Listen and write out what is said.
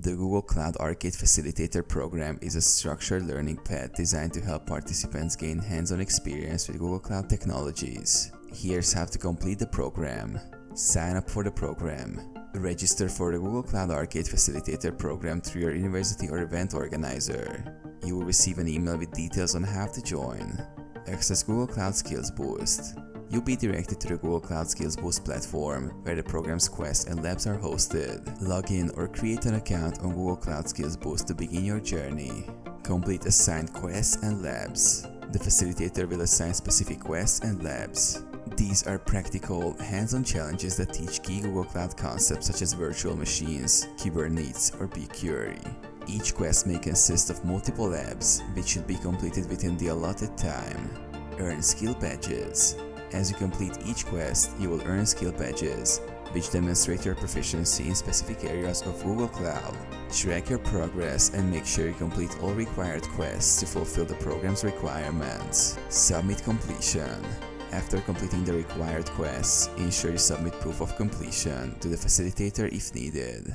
The Google Cloud Arcade Facilitator program is a structured learning path designed to help participants gain hands-on experience with Google Cloud technologies. Here's how to complete the program. Sign up for the program. Register for the Google Cloud Arcade Facilitator program through your university or event organizer. You will receive an email with details on how to join. Access Google Cloud Skills Boost. You'll be directed to the Google Cloud Skills Boost platform, where the program's quests and labs are hosted. Log in or create an account on Google Cloud Skills Boost to begin your journey. Complete assigned quests and labs. The facilitator will assign specific quests and labs. These are practical, hands-on challenges that teach key Google Cloud concepts such as virtual machines, Kubernetes, or BigQuery. Each quest may consist of multiple labs, which should be completed within the allotted time. Earn skill badges. As you complete each quest, you will earn skill badges, which demonstrate your proficiency in specific areas of Google Cloud. Track your progress and make sure you complete all required quests to fulfill the program's requirements. Submit completion. After completing the required quests, ensure you submit proof of completion to the facilitator if needed.